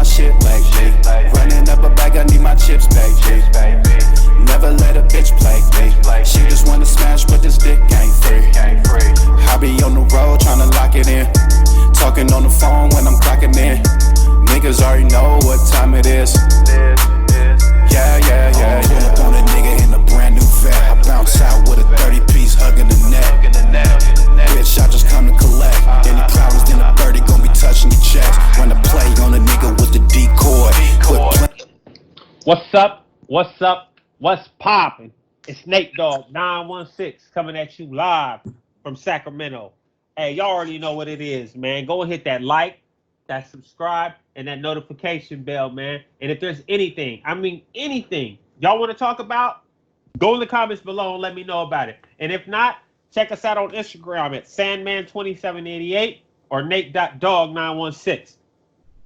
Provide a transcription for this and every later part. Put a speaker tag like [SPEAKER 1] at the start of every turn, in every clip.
[SPEAKER 1] my shit lately. Running up a bag, I need my chips, baby. Never let a bitch play me. She just wanna smash, but this dick ain't free. I be on the road tryna lock it in. Talking on the phone when I'm clocking in. Niggas already know what time it is. Yeah. Pull up on a nigga in a brand new vet. I bounce out with a 30-piece hugging the net. Bitch, I just come to collect. Any problems, then a birdie gon' be touching your chest. Run a play on a nigga with the decoy.
[SPEAKER 2] What's poppin'? It's Nate Dogg 916 coming at you live from Sacramento. Hey, y'all already know what it is, man. Go and hit that like, that subscribe, and that notification bell, man. And if there's anything, anything y'all want to talk about, go in the comments below and let me know about it. And if not, check us out on Instagram at Sandman2788 or Nate.Dog916.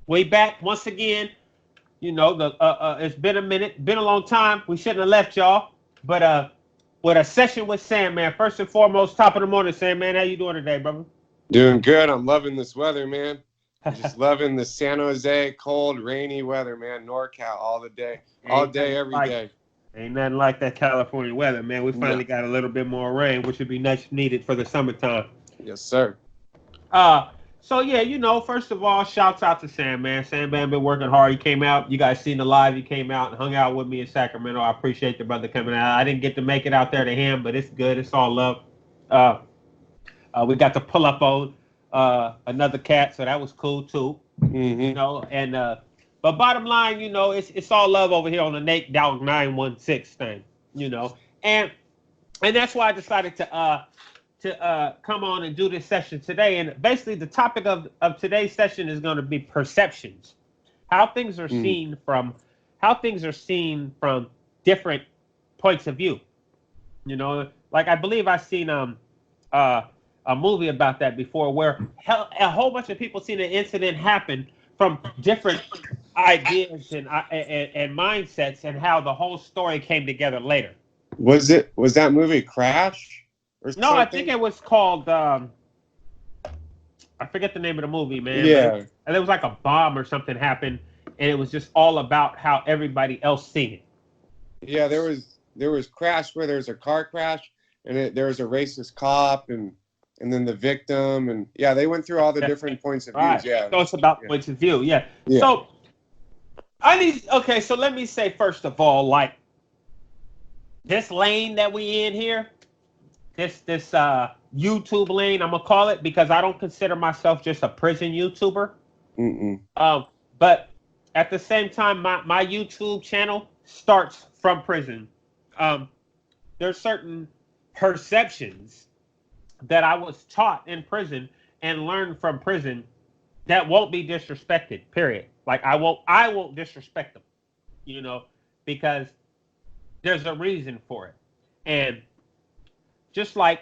[SPEAKER 2] Way back once again. You know, it's been a minute, been a long time. We shouldn't have left y'all, but with a session with Sandman. First and foremost, top of the morning, Sandman. How you doing today, brother?
[SPEAKER 3] Doing good. I'm loving this weather, man. Just loving the San Jose cold, rainy weather, man. NorCal all day, every day.
[SPEAKER 2] Ain't nothing like that California weather, man. We finally got a little bit more rain, which would be much needed for the summertime.
[SPEAKER 3] Yes, sir.
[SPEAKER 2] So yeah, you know, first of all, shouts out to Sandman. Sandman been working hard. He came out. You guys seen the live. He came out and hung out with me in Sacramento. I appreciate the brother coming out. I didn't get to make it out there to him, but it's good. It's all love. We got to pull up on another cat, so that was cool too.
[SPEAKER 3] Mm-hmm.
[SPEAKER 2] You know, and but bottom line, you know, it's all love over here on the Nate Dogg 916 thing. You know, and that's why I decided to come on and do this session today. And basically the topic of today's session is going to be perceptions, how things are seen from different points of view. You know, like I believe I've seen a movie about that before, where a whole bunch of people seen an incident happen from different ideas and mindsets, and how the whole story came together later.
[SPEAKER 3] Was that movie Crash?
[SPEAKER 2] No,
[SPEAKER 3] something?
[SPEAKER 2] I think it was called, I forget the name of the movie, man.
[SPEAKER 3] Yeah.
[SPEAKER 2] And it was like a bomb or something happened, and it was just all about how everybody else seen it.
[SPEAKER 3] Yeah, there was Crash, where there's a car crash, and there was a racist cop, and then the victim, and yeah, they went through all the different points of views. Yeah.
[SPEAKER 2] So it's about points of view, yeah. So so let me say, first of all, like, this lane that we in here, this YouTube lane, I'm gonna call it, because I don't consider myself just a prison YouTuber. But at the same time, my YouTube channel starts from prison. There's certain perceptions that I was taught in prison and learned from prison that won't be disrespected, period. Like I won't disrespect them, you know, because there's a reason for it. And just like,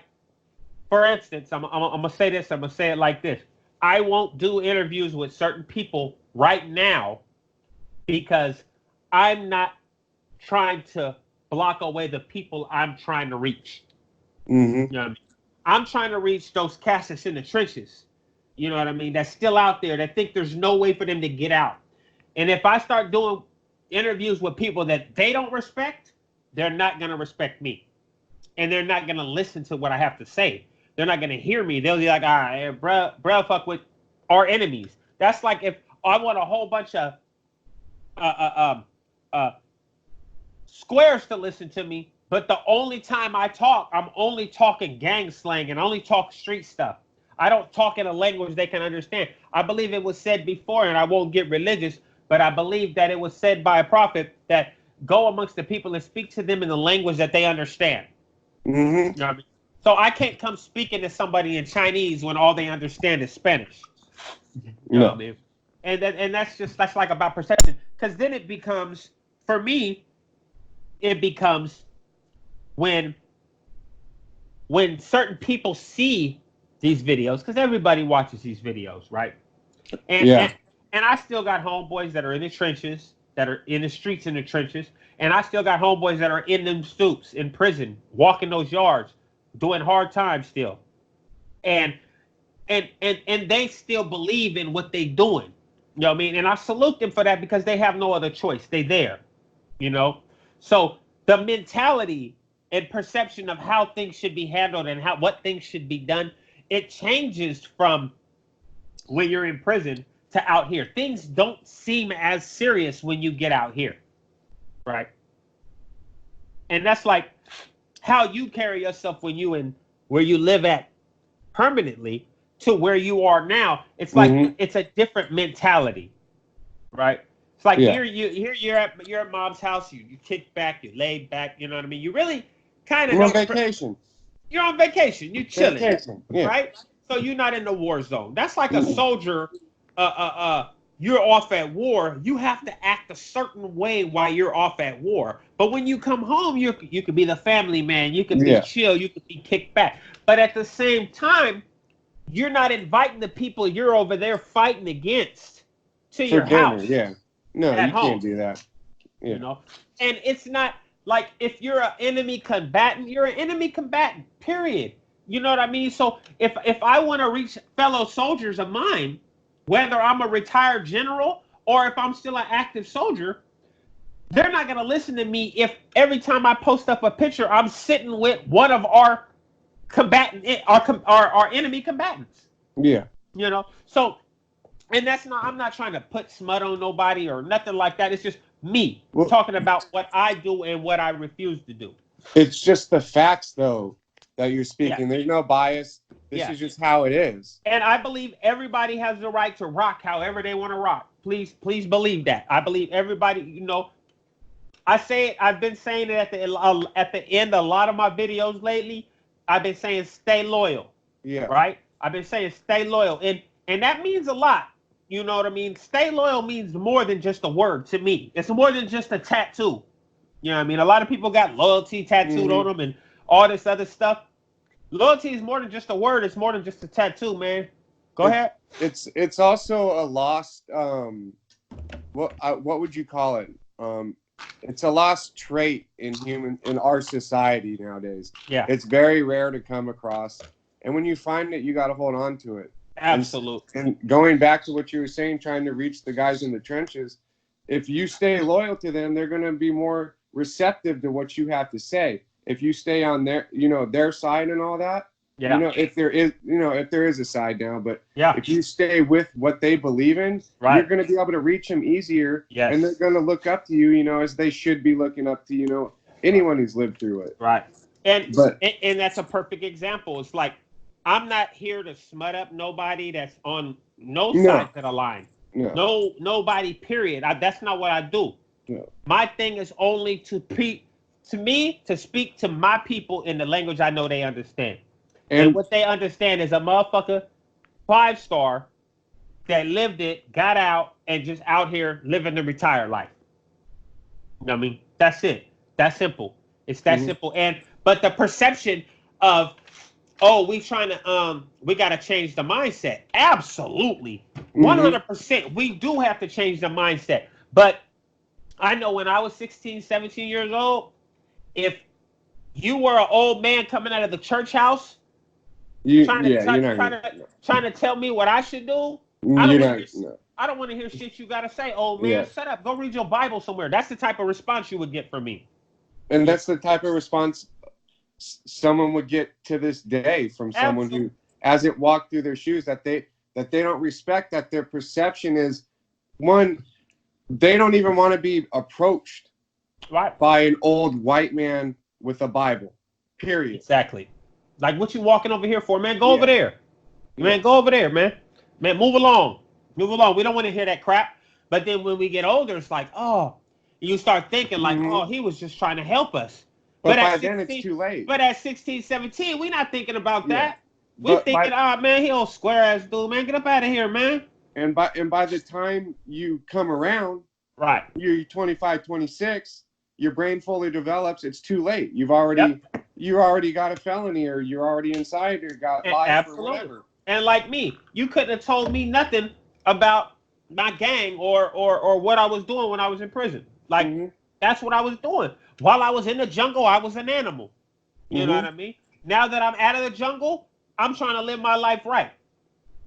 [SPEAKER 2] for instance, I'm gonna say this. I'm gonna say it like this: I won't do interviews with certain people right now because I'm not trying to block away the people I'm trying to reach.
[SPEAKER 3] Mm-hmm.
[SPEAKER 2] You know what I mean? I'm trying to reach those cats that's in the trenches. You know what I mean? That's still out there, that think there's no way for them to get out. And if I start doing interviews with people that they don't respect, they're not gonna respect me. And they're not going to listen to what I have to say. They're not going to hear me. They'll be like, all right, bruh, fuck with our enemies. That's like if I want a whole bunch of squares to listen to me, but the only time I talk, I'm only talking gang slang and only talk street stuff. I don't talk in a language they can understand. I believe it was said before, and I won't get religious, but I believe that it was said by a prophet that go amongst the people and speak to them in the language that they understand.
[SPEAKER 3] Mm-hmm.
[SPEAKER 2] You know what I mean? So I can't come speaking to somebody in Chinese when all they understand is Spanish. You know what I mean? And that's like about perception. Because then it becomes, for me, it becomes when certain people see these videos, because everybody watches these videos, right? And I still got homeboys that are in the trenches, that are in the streets, in the trenches. And I still got homeboys that are in them stoops, in prison, walking those yards, doing hard time still. And they still believe in what they doing. You know what I mean? And I salute them for that because they have no other choice. They there, you know? So the mentality and perception of how things should be handled and what things should be done, it changes from when you're in prison to out here. Things don't seem as serious when you get out here, right? And that's like how you carry yourself when you in where you live at permanently to where you are now. It's like it's a different mentality, right? It's like here you're at mom's house. You kick back, you laid back. You know what I mean? You really kind of
[SPEAKER 3] on vacation.
[SPEAKER 2] You're on vacation. You chilling,
[SPEAKER 3] yeah.
[SPEAKER 2] right? So you're not in the war zone. That's like a soldier. You're off at war. You have to act a certain way while you're off at war. But when you come home, you could be the family man. You could be chill. You could be kicked back. But at the same time, you're not inviting the people you're over there fighting against to your house.
[SPEAKER 3] Yeah. No, you can't do that. Yeah.
[SPEAKER 2] You know, and it's not like if you're an enemy combatant, you're an enemy combatant. Period. You know what I mean? So if I want to reach fellow soldiers of mine, whether I'm a retired general or if I'm still an active soldier, they're not going to listen to me if every time I post up a picture, I'm sitting with one of our our enemy combatants.
[SPEAKER 3] Yeah.
[SPEAKER 2] You know, so, and I'm not trying to put smut on nobody or nothing like that. It's just me talking about what I do and what I refuse to do.
[SPEAKER 3] It's just the facts, though, that you're speaking. There's no bias. This is just how it is.
[SPEAKER 2] And I believe everybody has the right to rock however they want to rock. Please believe that. I believe everybody, you know, I say it, I've been saying it at the end of a lot of my videos lately. I've been saying stay loyal.
[SPEAKER 3] Yeah.
[SPEAKER 2] Right? I've been saying stay loyal. And that means a lot. You know what I mean? Stay loyal means more than just a word to me. It's more than just a tattoo. You know what I mean? A lot of people got loyalty tattooed on them and all this other stuff. Loyalty is more than just a word. It's more than just a tattoo, man. Go ahead.
[SPEAKER 3] It's also a lost what would you call it? It's a lost trait in our society nowadays.
[SPEAKER 2] Yeah.
[SPEAKER 3] It's very rare to come across. And when you find it, you got to hold on to it.
[SPEAKER 2] Absolutely.
[SPEAKER 3] And going back to what you were saying, trying to reach the guys in the trenches, if you stay loyal to them, they're going to be more receptive to what you have to say. If you stay on their side and all that, if there is a side now, but if you stay with what they believe in, you're going to be able to reach them easier.
[SPEAKER 2] Yes.
[SPEAKER 3] And they're going to look up to you, as they should be looking up to, anyone who's lived through it.
[SPEAKER 2] Right. And that's a perfect example. It's like, I'm not here to smut up nobody that's on no side of the line. No, nobody, period. That's not what I do.
[SPEAKER 3] No.
[SPEAKER 2] My thing is only to speak to my people in the language I know they understand. And what they understand is a motherfucker 5-star that lived it, got out, and just out here living the retired life. You know what I mean? That's it. That's simple. It's that simple. But the perception of, we got to change the mindset. Absolutely. 100%. We do have to change the mindset. But I know when I was 16, 17 years old, if you were an old man coming out of the church house, trying to tell me what I should do, I don't want to hear shit you got to say. Old man, shut up. Go read your Bible somewhere. That's the type of response you would get from me.
[SPEAKER 3] And that's the type of response someone would get to this day from someone who hasn't walked through their shoes, that they don't respect, that their perception is, one, they don't even want to be approached by an old white man with a Bible, period.
[SPEAKER 2] Exactly. Like, what you walking over here for, man? Go over there. Man, go over there, man. Man, move along. Move along. We don't want to hear that crap. But then when we get older, it's like, you start thinking like, he was just trying to help us.
[SPEAKER 3] But by then it's too late.
[SPEAKER 2] But at 16, 17, we're not thinking about that. We're thinking, man, he old square ass dude, man. Get up out of here, man.
[SPEAKER 3] And by the time you come around, you're 25, 26, your brain fully develops, it's too late. You already got a felony, or you're already inside, or got life or whatever.
[SPEAKER 2] And like me, you couldn't have told me nothing about my gang or what I was doing when I was in prison. Like, that's what I was doing. While I was in the jungle, I was an animal. You know what I mean? Now that I'm out of the jungle, I'm trying to live my life right.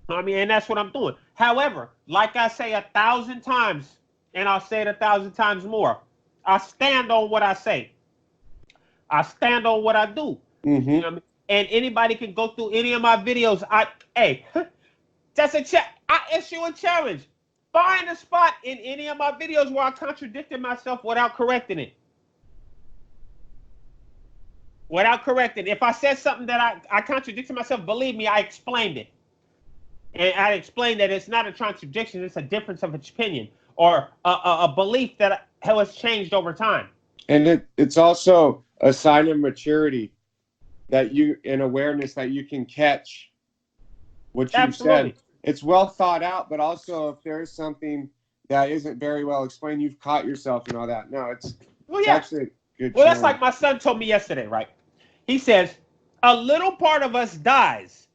[SPEAKER 2] I mean, and that's what I'm doing. However, like I say 1,000 times, and I'll say it 1,000 times more, I stand on what I say. I stand on what I do.
[SPEAKER 3] Mm-hmm.
[SPEAKER 2] You know what I mean? And anybody can go through any of my videos. Hey, that's I issue a challenge. Find a spot in any of my videos where I contradicted myself without correcting it. Without correcting. If I said something that I contradicted myself, believe me, I explained it. And I explained that it's not a contradiction, it's a difference of opinion or a belief that has changed over time.
[SPEAKER 3] And it's also a sign of maturity that and awareness that you can catch what you said. It's well thought out, but also if there's something that isn't very well explained, you've caught yourself and all that. No, it's actually a good.
[SPEAKER 2] Well, that's like my son told me yesterday, right? He says, a little part of us dies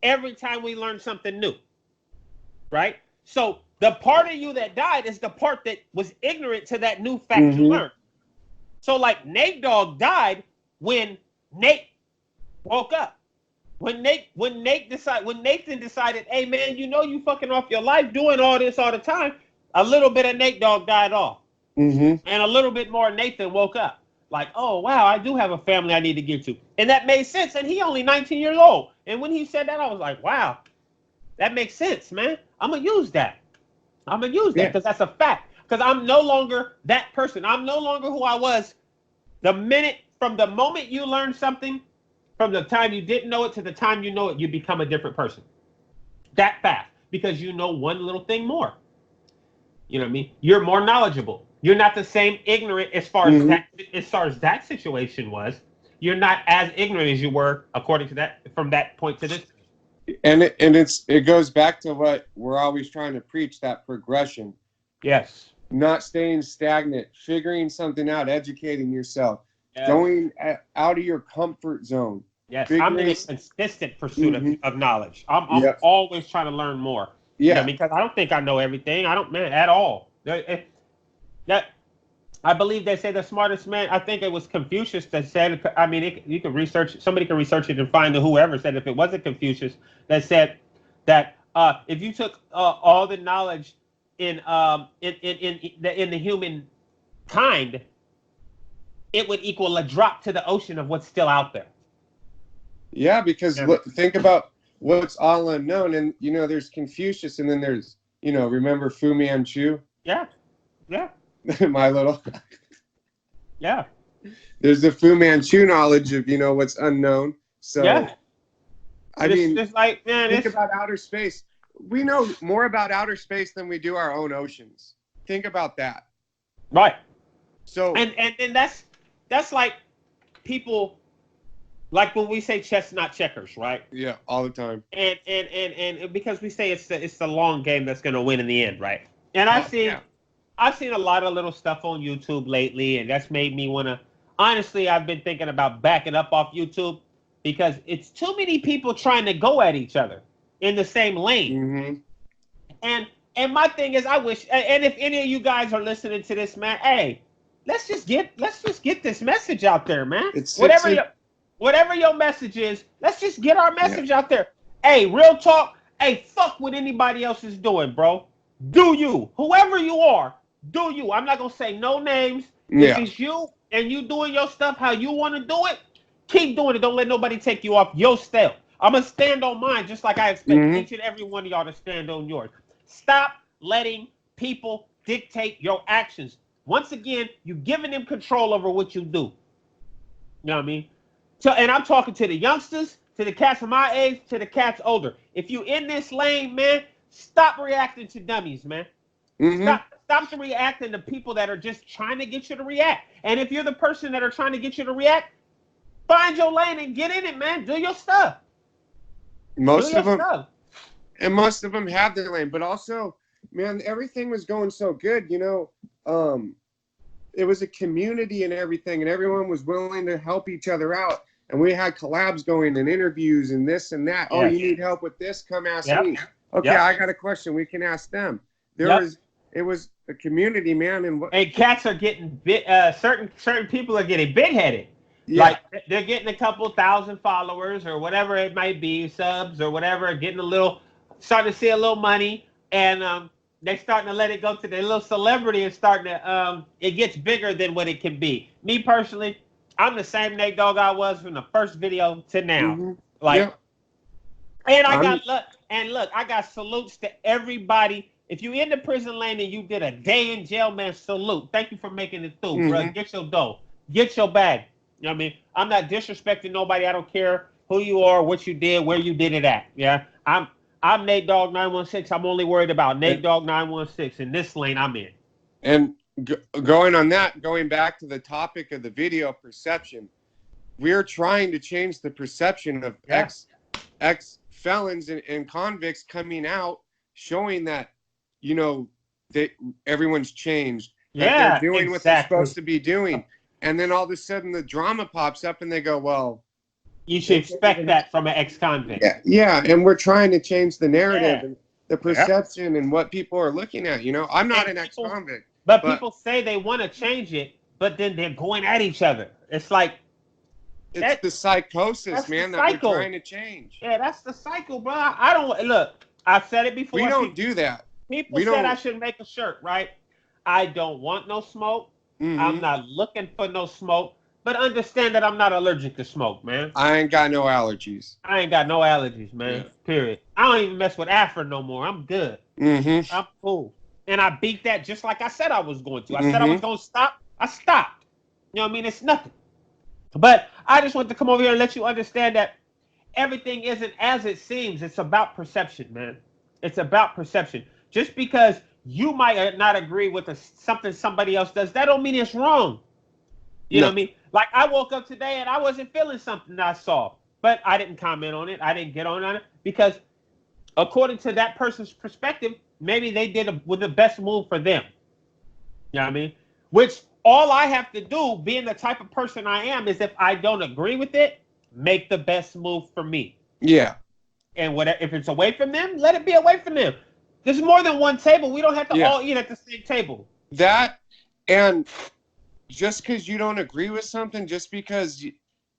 [SPEAKER 2] every time we learn something new, right? So the part of you that died is the part that was ignorant to that new fact you learned. So like Nate Dogg died when Nate woke up. When Nathan decided, hey man, you know you fucking off your life doing all this all the time, a little bit of Nate Dogg died off. And a little bit more Nathan woke up. Like, oh wow, I do have a family I need to get to. And that made sense. And he only 19 years old. And when he said that, I was like, wow, that makes sense, man. I'm gonna use that. I'm gonna use that because that's a fact. Because I'm no longer that person. I'm no longer who I was from the moment you learn something, from the time you didn't know it to the time you know it, you become a different person. That fast. Because you know one little thing more. You know what I mean? You're more knowledgeable. You're not the same ignorant as far as that situation was. You're not as ignorant as you were according to that from that point to this.
[SPEAKER 3] And it goes back to what we're always trying to preach, that progression.
[SPEAKER 2] Yes.
[SPEAKER 3] Not staying stagnant, figuring something out, educating yourself, going out of your comfort zone.
[SPEAKER 2] Yes, I'm in a consistent pursuit of knowledge. I'm always trying to learn more.
[SPEAKER 3] Yeah.
[SPEAKER 2] You know, because I don't think I know everything. I don't, man, at all. I believe they say the smartest man, I think it was Confucius that said, I mean, you can research, somebody can research it and find whoever said, if it wasn't Confucius, that said that if you took all the knowledge in the human kind, it would equal a drop to the ocean of what's still out there.
[SPEAKER 3] Yeah, because think about what's all unknown. And, you know, there's Confucius and then there's, you know, remember Fu Manchu?
[SPEAKER 2] Yeah. Yeah.
[SPEAKER 3] My little.
[SPEAKER 2] Yeah.
[SPEAKER 3] There's the Fu Manchu knowledge of, you know, what's unknown. So,
[SPEAKER 2] yeah.
[SPEAKER 3] I mean,
[SPEAKER 2] it's like, man,
[SPEAKER 3] think about outer space. We know more about outer space than we do our own oceans. Think about that.
[SPEAKER 2] Right.
[SPEAKER 3] So,
[SPEAKER 2] and that's like people, like when we say chess, not checkers, right?
[SPEAKER 3] Yeah, all the time.
[SPEAKER 2] And because we say it's the long game that's going to win in the end, right? And I've seen a lot of little stuff on YouTube lately, and that's made me want to. Honestly, I've been thinking about backing up off YouTube because it's too many people trying to go at each other in the same lane. And my thing is, I wish, and if any of you guys are listening to this, man, hey, let's just get this message out there, man. Whatever your message is, let's just get our message out there. Hey, real talk. Hey, fuck what anybody else is doing, bro. Do you, whoever you are, do you. I'm not gonna say no names. If it's you and you doing your stuff how you want to do it, keep doing it. Don't let nobody take you off your step. I'm gonna stand on mine just like I expect each and every one of y'all to stand on yours. Stop letting people dictate your actions. Once again, you're giving them control over what you do. You know what I mean? So, and I'm talking to the youngsters, to the cats of my age, to the cats older. If you in this lane, man, stop reacting to dummies, man. Stop reacting to people that are just trying to get you to react. And if you're the person that are trying to get you to react, find your lane and get in it, man. Do your stuff.
[SPEAKER 3] Most of them have their lane, but also, man, everything was going so good, you know. It was a community and everything, and everyone was willing to help each other out. And we had collabs going and interviews and this and that. Oh, you need help with this? Come ask me. Okay, I got a question. We can ask them. It was a community, man. And
[SPEAKER 2] cats are getting certain people are getting big headed.
[SPEAKER 3] Yeah.
[SPEAKER 2] Like they're getting a couple thousand followers or whatever it might be, subs or whatever, starting to see a little money, and they're starting to let it go to their little celebrity and starting to it gets bigger than what it can be. Me personally, I'm the same Nate Dogg I was from the first video to now.
[SPEAKER 3] Mhm.
[SPEAKER 2] Like,
[SPEAKER 3] Yeah.
[SPEAKER 2] and I got salutes to everybody. If you in the prison lane and you did a day in jail, man, salute. Thank you for making it through, bro. Get your dough. Get your bag. You know what I mean? I'm not disrespecting nobody. I don't care who you are, what you did, where you did it at. Yeah. I'm Nate Dogg 916. I'm only worried about Nate Dogg 916 in this lane I'm in.
[SPEAKER 3] And going back to the topic of the video perception, we're trying to change the perception of ex felons and convicts coming out, showing that, you know, that everyone's changed, that they're doing what they're supposed to be doing. And then all of a sudden the drama pops up and they go, well,
[SPEAKER 2] you should expect that from an ex-convict.
[SPEAKER 3] Yeah, and we're trying to change the narrative and the perception and what people are looking at. You know, I'm not an ex-convict.
[SPEAKER 2] But people say they want to change it, but then they're going at each other. It's like...
[SPEAKER 3] It's the psychosis, man, that we're trying to change.
[SPEAKER 2] Yeah, that's the cycle, bro. I don't... Look, I've said it before.
[SPEAKER 3] We don't do that.
[SPEAKER 2] People said I should make a shirt, right? I don't want no smoke. I'm not looking for no smoke. But understand that I'm not allergic to smoke, man.
[SPEAKER 3] I ain't got no allergies.
[SPEAKER 2] I ain't got no allergies, man. Yeah. Period. I don't even mess with Afrin no more. I'm good. I'm cool. And I beat that just like I said I was going to. I said I was going to stop. I stopped. You know what I mean? It's nothing. But I just want to come over here and let you understand that everything isn't as it seems. It's about perception, man. It's about perception. Just because you might not agree with something somebody else does, that don't mean it's wrong. You know what I mean? Like, I woke up today and I wasn't feeling something I saw, but I didn't comment on it. I didn't get on it because according to that person's perspective, maybe they did with the best move for them. You know what I mean? Which all I have to do, being the type of person I am, is if I don't agree with it, make the best move for me.
[SPEAKER 3] Yeah.
[SPEAKER 2] And if it's away from them, let it be away from them. There's more than one table. We don't have to all eat at the same table.
[SPEAKER 3] That, and just because you don't agree with something, just because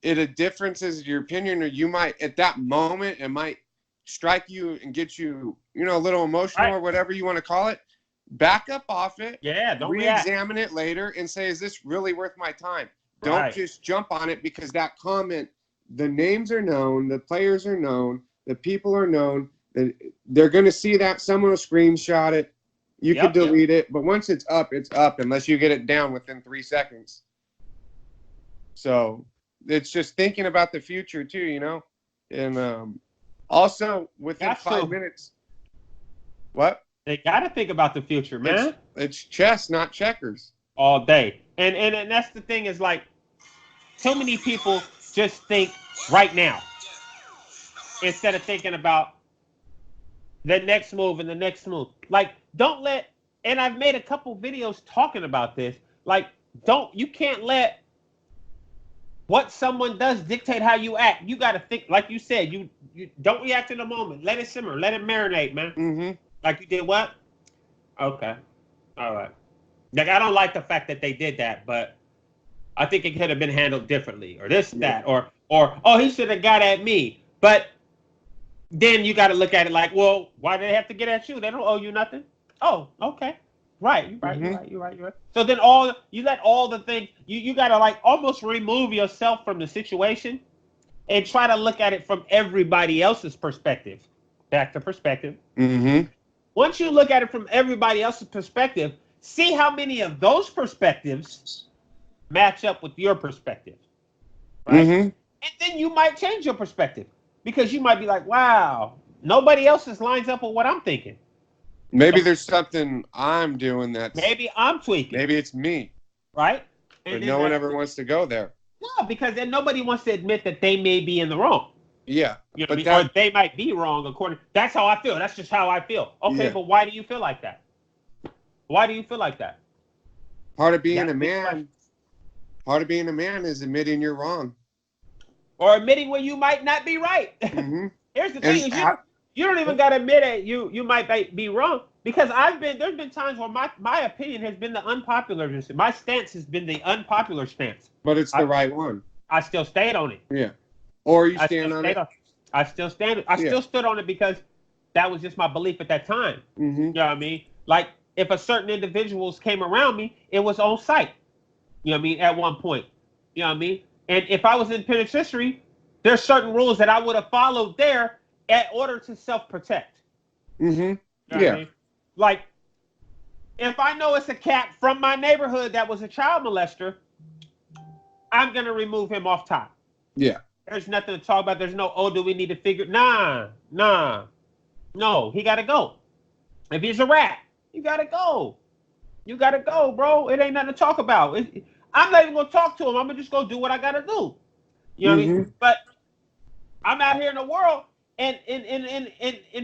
[SPEAKER 3] it differences your opinion, or you might, at that moment, it might strike you and get you, you know, a little emotional or whatever you want to call it. Back up off it.
[SPEAKER 2] Yeah, don't
[SPEAKER 3] re-examine it later and say, is this really worth my time? Don't just jump on it because that comment, the names are known, the players are known, the people are known. They're going to see that. Someone will screenshot it. You could delete it. But once it's up unless you get it down within 3 seconds. So it's just thinking about the future too, you know? And also within 5 minutes. What?
[SPEAKER 2] They got to think about the future, man.
[SPEAKER 3] It's chess, not checkers.
[SPEAKER 2] All day. And that's the thing is, like, so many people just think right now instead of thinking about the next move and the next move. Like, don't let, and I've made a couple videos talking about this, like, you can't let what someone does dictate how you act. You got to think, like you said, you don't react in the moment. Let it simmer. Let it marinate, man. Like you did what? Okay. All right. Like, I don't like the fact that they did that, but I think it could have been handled differently, or this, that, or oh, he should have got at me. But then you got to look at it like, well, why do they have to get at you? They don't owe you nothing. Oh, okay. Right. You're right. So then you let all the things, you got to like almost remove yourself from the situation and try to look at it from everybody else's perspective. Back to perspective. Once you look at it from everybody else's perspective, see how many of those perspectives match up with your perspective. Right? And then you might change your perspective because you might be like, wow, nobody else's lines up with what I'm thinking.
[SPEAKER 3] Maybe there's something I'm doing that's...
[SPEAKER 2] Maybe I'm tweaking.
[SPEAKER 3] Maybe it's me.
[SPEAKER 2] Right?
[SPEAKER 3] But no one ever wants to go there.
[SPEAKER 2] No, because then nobody wants to admit that they may be in the wrong.
[SPEAKER 3] Yeah.
[SPEAKER 2] You know, or they might be wrong according... That's how I feel. That's just how I feel. Okay, but why do you feel like that? Why do you feel like that?
[SPEAKER 3] Part of being a man is admitting you're wrong.
[SPEAKER 2] Or admitting when you might not be right. Here's the thing. You don't even got to admit it. You might be wrong. Because there's been times where my opinion has been the unpopular. My stance has been the unpopular stance.
[SPEAKER 3] But it's the right one.
[SPEAKER 2] I still stayed on it.
[SPEAKER 3] Yeah. Or you
[SPEAKER 2] I
[SPEAKER 3] stand
[SPEAKER 2] still
[SPEAKER 3] on
[SPEAKER 2] stayed
[SPEAKER 3] it.
[SPEAKER 2] I still stood on it because that was just my belief at that time.
[SPEAKER 3] Mm-hmm.
[SPEAKER 2] You know what I mean? Like if a certain individuals came around me, it was on site. You know what I mean? At one point. You know what I mean? And if I was in penitentiary, there's certain rules that I would have followed there in order to self-protect.
[SPEAKER 3] Mm-hmm.
[SPEAKER 2] You know
[SPEAKER 3] Yeah.
[SPEAKER 2] what I mean? Like, if I know it's a cat from my neighborhood that was a child molester, I'm going to remove him off top.
[SPEAKER 3] Yeah.
[SPEAKER 2] There's nothing to talk about. There's no, oh, do we need to figure? Nah. No, he got to go. If he's a rat, you got to go. You got to go, bro. It ain't nothing to talk about. I'm not even going to talk to him. I'm going to just go do what I got to do. You know what I mean? But I'm out here in the world, and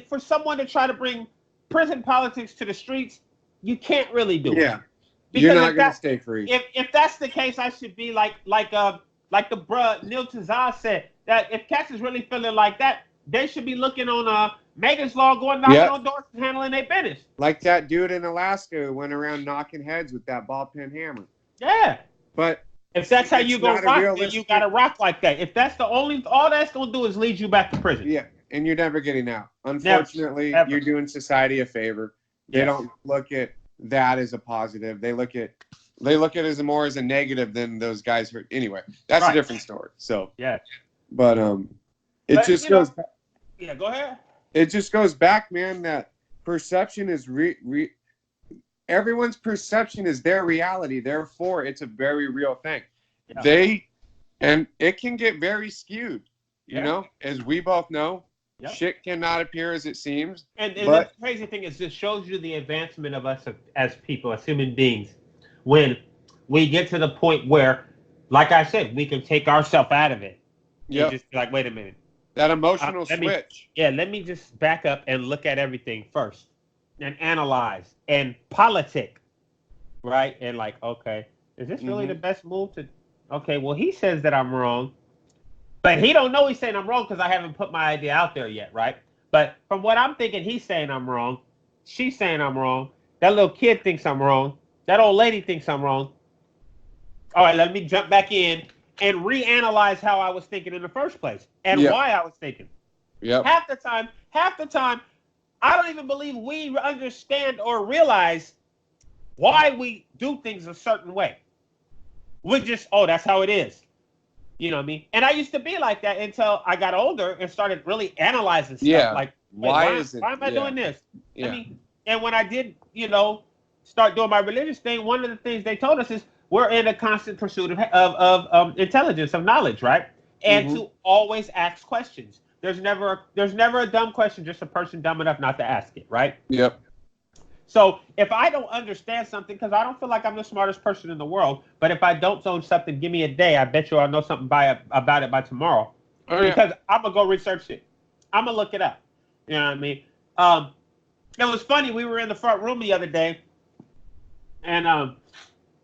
[SPEAKER 2] for someone to try to bring prison politics to the streets, you can't really do it.
[SPEAKER 3] Yeah.
[SPEAKER 2] Because
[SPEAKER 3] You're not going to stay free.
[SPEAKER 2] If that's the case, I should be like the bruh Neil Tazaz said, that if cats is really feeling like that, they should be looking on Megan's Law, going knocking on doors and handling their business.
[SPEAKER 3] Like that dude in Alaska who went around knocking heads with that ball pen hammer.
[SPEAKER 2] Yeah.
[SPEAKER 3] But
[SPEAKER 2] if that's how you gonna rock, then you gotta rock like that. If that's all that's gonna do is lead you back to prison.
[SPEAKER 3] Yeah, and you're never getting out. Unfortunately, you're doing society a favor. They don't look at that as a positive. They look at it as more as a negative than those guys hurt. Anyway, that's a different story. So
[SPEAKER 2] yeah,
[SPEAKER 3] but goes.
[SPEAKER 2] Yeah, go ahead.
[SPEAKER 3] It just goes back, man. That perception is everyone's perception is their reality. Therefore, it's a very real thing. Yeah. And it can get very skewed. You know, as we both know, shit cannot appear as it seems.
[SPEAKER 2] And the crazy thing is, this shows you the advancement of us as people, as human beings, when we get to the point where, like I said, we can take ourselves out of it. Yeah. Just be like, wait a minute.
[SPEAKER 3] That emotional switch.
[SPEAKER 2] Let me just back up and look at everything first and analyze and politic, right? And like, okay, is this really the best move to? Okay, well, he says that I'm wrong, but he don't know he's saying I'm wrong because I haven't put my idea out there yet, right? But from what I'm thinking, he's saying I'm wrong. She's saying I'm wrong. That little kid thinks I'm wrong. That old lady thinks I'm wrong. All right, let me jump back in and reanalyze how I was thinking in the first place and why I was thinking.
[SPEAKER 3] Yeah.
[SPEAKER 2] Half the time, I don't even believe we understand or realize why we do things a certain way. We just, that's how it is. You know what I mean? And I used to be like that until I got older and started really analyzing stuff.
[SPEAKER 3] Yeah.
[SPEAKER 2] Like,
[SPEAKER 3] why is it?
[SPEAKER 2] Why am I doing this?
[SPEAKER 3] Yeah.
[SPEAKER 2] I mean, and when I did, start doing my religious thing, one of the things they told us is we're in a constant pursuit of intelligence, of knowledge, right? And to always ask questions. There's never a dumb question, just a person dumb enough not to ask it, right?
[SPEAKER 3] Yep.
[SPEAKER 2] So if I don't understand something, because I don't feel like I'm the smartest person in the world, but if I don't know something, give me a day. I bet you I'll know something about it by tomorrow. Because I'm going to go research it. I'm going to look it up. You know what I mean? It was funny. We were in the front room the other day, and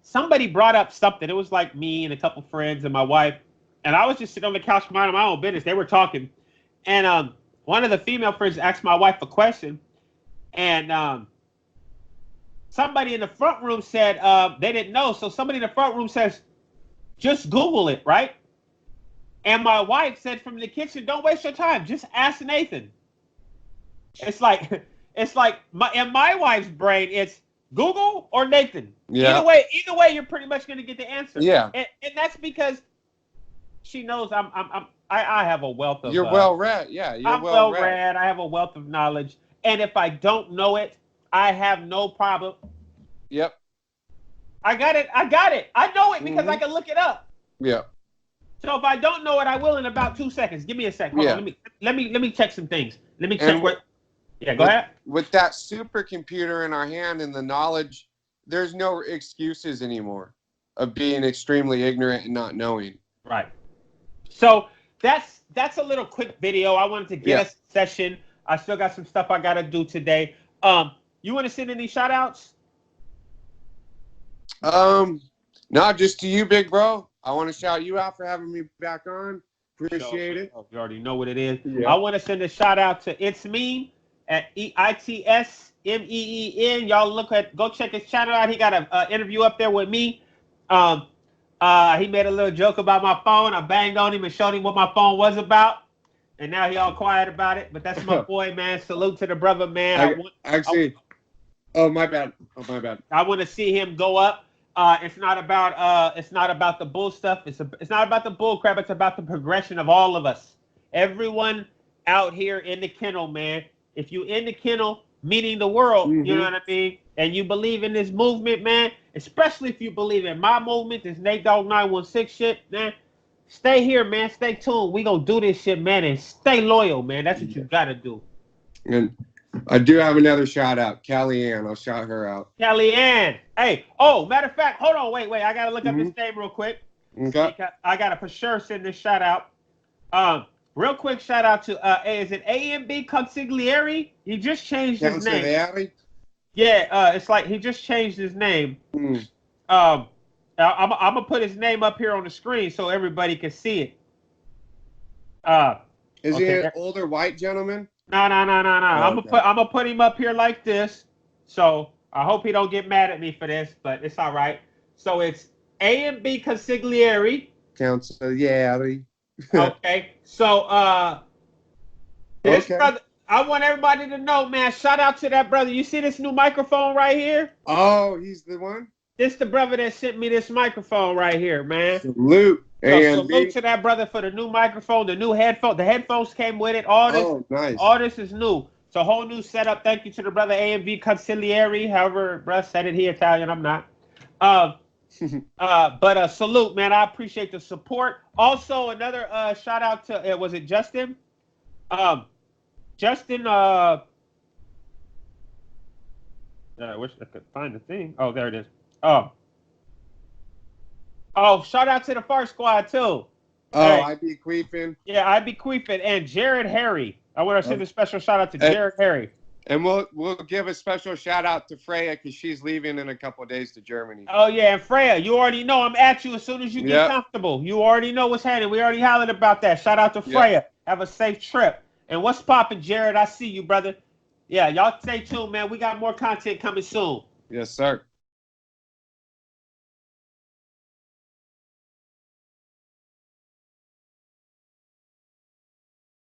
[SPEAKER 2] somebody brought up something. It was like me and a couple friends and my wife, and I was just sitting on the couch minding my own business. They were talking, and one of the female friends asked my wife a question, and somebody in the front room said they didn't know. So somebody in the front room says, just Google it, right? And my wife said from the kitchen, don't waste your time. Just ask Nathan. It's like in my wife's brain, it's Google or Nathan.
[SPEAKER 3] Yeah.
[SPEAKER 2] Either way, you're pretty much going to get the answer.
[SPEAKER 3] Yeah.
[SPEAKER 2] And that's because she knows I have a wealth of.
[SPEAKER 3] You're well read. Yeah.
[SPEAKER 2] I'm well read. I have a wealth of knowledge. And if I don't know it, I have no problem.
[SPEAKER 3] Yep.
[SPEAKER 2] I got it. I know it because I can look it up.
[SPEAKER 3] Yeah.
[SPEAKER 2] So if I don't know it, I will in about 2 seconds. Give me a second. Hold on. Let me check some things. Let me check what. Yeah, go ahead.
[SPEAKER 3] With that supercomputer in our hand and the knowledge, there's no excuses anymore of being extremely ignorant and not knowing.
[SPEAKER 2] Right. So that's a little quick video. I wanted to get a session. I still got some stuff I got to do today. You want to send any shout outs?
[SPEAKER 3] No, just to you, big bro. I want to shout you out for having me back on. Appreciate it.
[SPEAKER 2] You already know what it is.
[SPEAKER 3] Yeah.
[SPEAKER 2] I want to send a shout out to It's Me at ITSMEEN. Y'all go check his channel out. He got an interview up there with me. He made a little joke about my phone. I banged on him and showed him what my phone was about. And now he all quiet about it. But that's my boy, man. Salute to the brother, man.
[SPEAKER 3] Oh, my bad.
[SPEAKER 2] I want to see him go up. It's not about the bull stuff. It's not about the bull crap. It's about the progression of all of us. Everyone out here in the kennel, man. If you in the kennel, meaning the world, you know what I mean? And you believe in this movement, man, especially if you believe in my movement, this Nate Dogg 916 shit, man, stay here, man. Stay tuned. We gonna do this shit, man, and stay loyal, man. That's what you gotta do.
[SPEAKER 3] And I do have another shout out. Kellyanne. I'll shout her out.
[SPEAKER 2] Kellyanne. Hey, matter of fact, hold on, wait. I gotta look up his name real quick.
[SPEAKER 3] Okay.
[SPEAKER 2] I gotta for sure send this shout out. Real quick shout out to is it AMB Consigliere? He just changed his name. Yeah, it's like he just changed his name. I'm gonna put his name up here on the screen so everybody can see it.
[SPEAKER 3] Is he an older white gentleman? No.
[SPEAKER 2] I'm gonna put him up here like this. So I hope he don't get mad at me for this, but it's all right. So it's AMB Consigliere.
[SPEAKER 3] Consigliere.
[SPEAKER 2] Okay, so this brother, I want everybody to know, man. Shout out to that brother. You see this new microphone right here?
[SPEAKER 3] Oh, he's the one.
[SPEAKER 2] This the brother that sent me this microphone right here, man.
[SPEAKER 3] Salute.
[SPEAKER 2] Salute to that brother for the new microphone, the new headphone. The headphones came with it. All this,
[SPEAKER 3] nice.
[SPEAKER 2] All this is new. It's a whole new setup. Thank you to the brother AMV Consigliere. However, bro said it. He Italian. I'm not. But salute, man. I appreciate the support. Also, another shout out to was it Justin? Justin. I wish I could find the thing. Oh, there it is. Shout out to the Fart Squad too.
[SPEAKER 3] Hey. I be queefing.
[SPEAKER 2] Yeah, I be queefing. And Jared Harry. I want to send a special shout out to Jared Harry.
[SPEAKER 3] And we'll give a special shout out to Freya because she's leaving in a couple of days to Germany.
[SPEAKER 2] Oh yeah, and Freya, you already know I'm at you as soon as you get comfortable. You already know what's happening. We already hollered about that. Shout out to Freya. Have a safe trip. And what's popping, Jared? I see you, brother. Yeah, y'all stay tuned, man. We got more content coming soon.
[SPEAKER 3] Yes, sir.